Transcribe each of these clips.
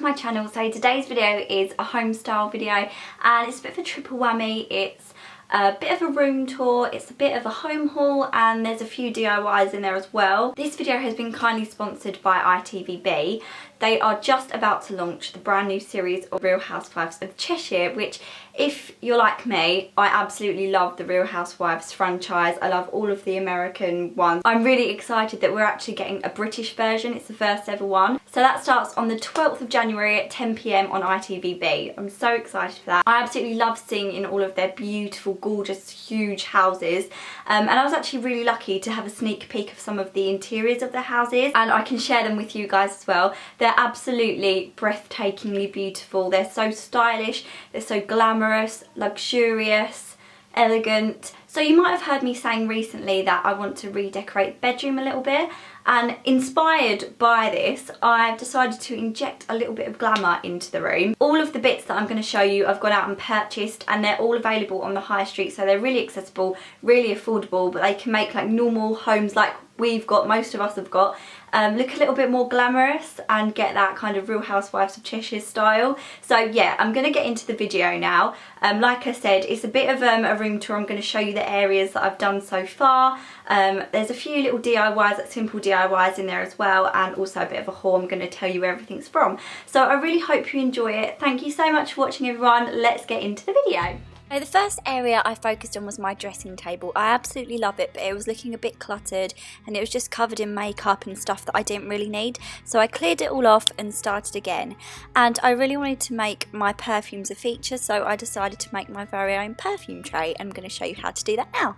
to my channel. So today's video is a home style video and it's a bit of a triple whammy. It's a bit of a room tour, it's a bit of a home haul, and there's a few DIYs in there as well. This video has been kindly sponsored by ITVBe. They are just about to launch the brand new series of Real Housewives of Cheshire, which, if you're like me, I absolutely love the Real Housewives franchise. I love all of the American ones. I'm really excited that we're actually getting a British version. It's the first ever one. So that starts on the 12th of January at 10 PM on ITVBe. I'm so excited for that. I absolutely love seeing in all of their beautiful, gorgeous, huge houses. And I was actually really lucky to have a sneak peek of some of the interiors of their houses, and I can share them with you guys as well. They're absolutely breathtakingly beautiful. They're so stylish, they're so glamorous, luxurious, elegant. So you might have heard me saying recently that I want to redecorate the bedroom a little bit, and inspired by this, I've decided to inject a little bit of glamour into the room. All of the bits that I'm going to show you I've gone out and purchased, and they're all available on the high street, so they're really accessible, really affordable, but they can make like normal homes like we've got, most of us have got, look a little bit more glamorous and get that kind of Real Housewives of Cheshire style. So yeah, I'm going to get into the video now. Like I said, it's a bit of a room tour. I'm going to show you the areas that I've done so far. There's a few little DIYs, like simple DIYs in there as well, and also a bit of a haul. I'm going to tell you where everything's from. So I really hope you enjoy it. Thank you so much for watching, everyone. Let's get into the video. So the first area I focused on was my dressing table. I absolutely love it, but it was looking a bit cluttered and it was just covered in makeup and stuff that I didn't really need. So I cleared it all off and started again. And I really wanted to make my perfumes a feature, so I decided to make my very own perfume tray. I'm going to show you how to do that now.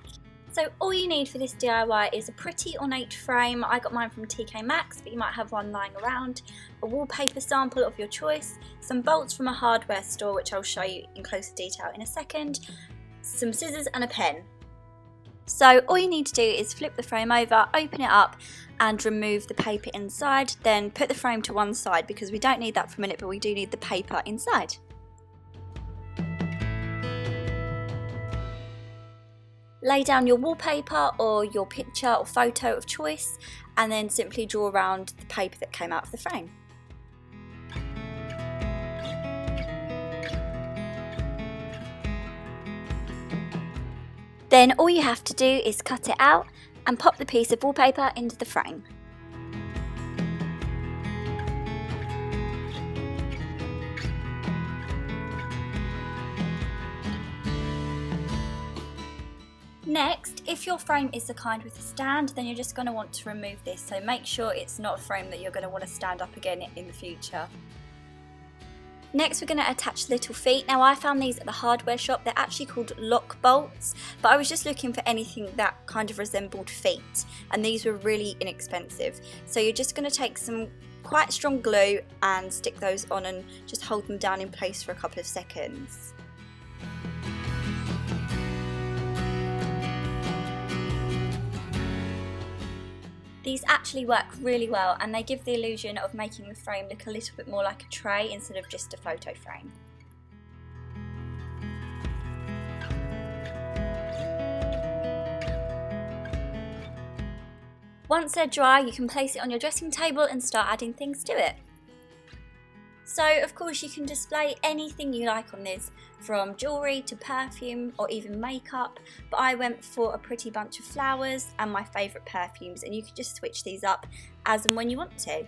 So all you need for this DIY is a pretty ornate frame. I got mine from TKMaxx, but you might have one lying around, a wallpaper sample of your choice, some bolts from a hardware store, which I'll show you in closer detail in a second, some scissors and a pen. So all you need to do is flip the frame over, open it up and remove the paper inside, then put the frame to one side because we don't need that for a minute, but we do need the paper inside. Lay down your wallpaper or your picture or photo of choice and then simply draw around the paper that came out of the frame. Then all you have to do is cut it out and pop the piece of wallpaper into the frame. Next, if your frame is the kind with a stand, then you're just going to want to remove this, so make sure it's not a frame that you're going to want to stand up again in the future. Next we're going to attach little feet. Now I found these at the hardware shop. They're actually called lock bolts, but I was just looking for anything that kind of resembled feet, and these were really inexpensive. So you're just going to take some quite strong glue and stick those on and just hold them down in place for a couple of seconds. These actually work really well and they give the illusion of making the frame look a little bit more like a tray instead of just a photo frame. Once they're dry, you can place it on your dressing table and start adding things to it. So of course you can display anything you like on this, from jewellery to perfume or even makeup, but I went for a pretty bunch of flowers and my favourite perfumes, and you can just switch these up as and when you want to.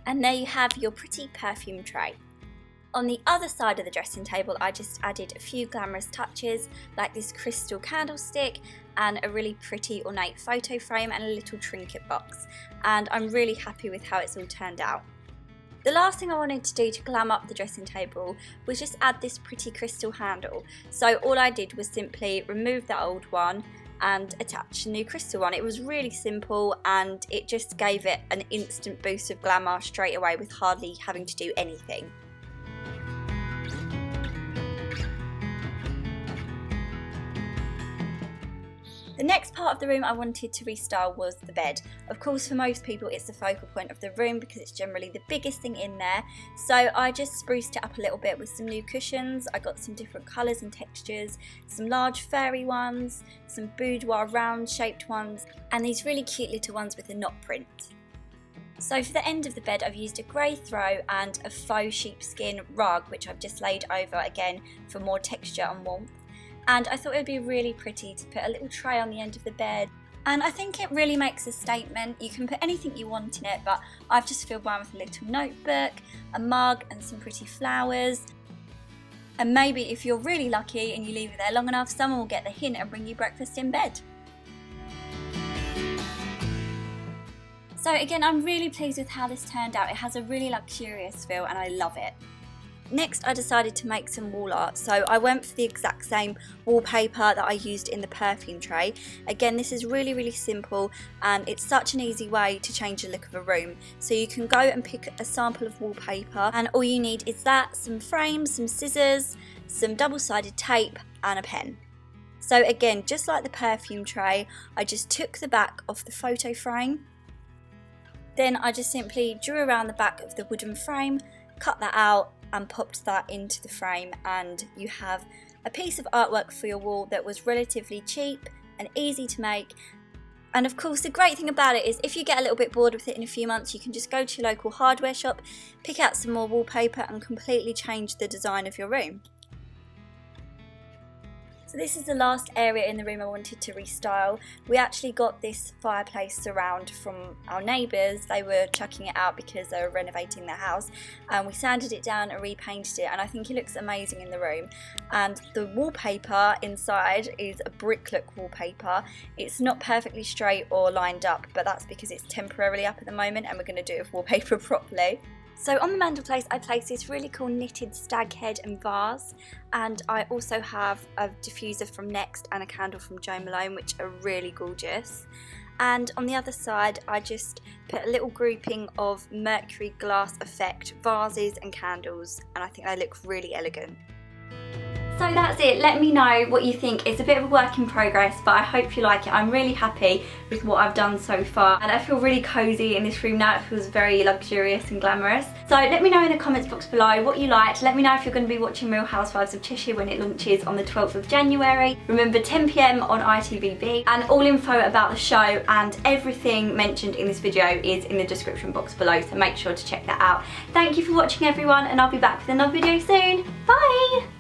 And there you have your pretty perfume tray. On the other side of the dressing table I just added a few glamorous touches like this crystal candlestick and a really pretty ornate photo frame and a little trinket box, and I'm really happy with how it's all turned out. The last thing I wanted to do to glam up the dressing table was just add this pretty crystal handle. So all I did was simply remove that old one and attach a new crystal one. It was really simple and it just gave it an instant boost of glamour straight away with hardly having to do anything. The next part of the room I wanted to restyle was the bed. Of course, for most people it's the focal point of the room because it's generally the biggest thing in there. So I just spruced it up a little bit with some new cushions. I got some different colours and textures, some large fairy ones, some boudoir round shaped ones, and these really cute little ones with a knot print. So for the end of the bed, I've used a grey throw and a faux sheepskin rug, which I've just laid over again for more texture and warmth. And I thought it would be really pretty to put a little tray on the end of the bed. And I think it really makes a statement. You can put anything you want in it, but I've just filled mine with a little notebook, a mug and some pretty flowers. And maybe if you're really lucky and you leave it there long enough, someone will get the hint and bring you breakfast in bed. So again, I'm really pleased with how this turned out. It has a really luxurious feel and I love it. Next, I decided to make some wall art. So I went for the exact same wallpaper that I used in the perfume tray. Again, this is really simple and it's such an easy way to change the look of a room. So you can go and pick a sample of wallpaper and all you need is that, some frames, some scissors, some double-sided tape and a pen. So again, just like the perfume tray, I just took the back off the photo frame. Then I just simply drew around the back of the wooden frame, cut that out and popped that into the frame, and you have a piece of artwork for your wall that was relatively cheap and easy to make. And of course the great thing about it is if you get a little bit bored with it in a few months, you can just go to your local hardware shop, pick out some more wallpaper and completely change the design of your room. So this is the last area in the room I wanted to restyle. We actually got this fireplace surround from our neighbours. They were chucking it out because they were renovating their house, and we sanded it down and repainted it, and I think it looks amazing in the room. And the wallpaper inside is a brick look wallpaper. It's not perfectly straight or lined up, but that's because it's temporarily up at the moment and we're going to do it with wallpaper properly. So on the mantelpiece I placed this really cool knitted stag head and vase, and I also have a diffuser from Next and a candle from Jo Malone, which are really gorgeous. And on the other side I just put a little grouping of Mercury glass effect vases and candles, and I think they look really elegant. So that's it. Let me know what you think. It's a bit of a work in progress, but I hope you like it. I'm really happy with what I've done so far, and I feel really cozy in this room now. It feels very luxurious and glamorous. So let me know in the comments box below what you liked. Let me know if you're going to be watching Real Housewives of Cheshire when it launches on the 12th of January. Remember, 10 PM on ITVBe, and all info about the show and everything mentioned in this video is in the description box below, so make sure to check that out. Thank you for watching everyone, and I'll be back with another video soon. Bye!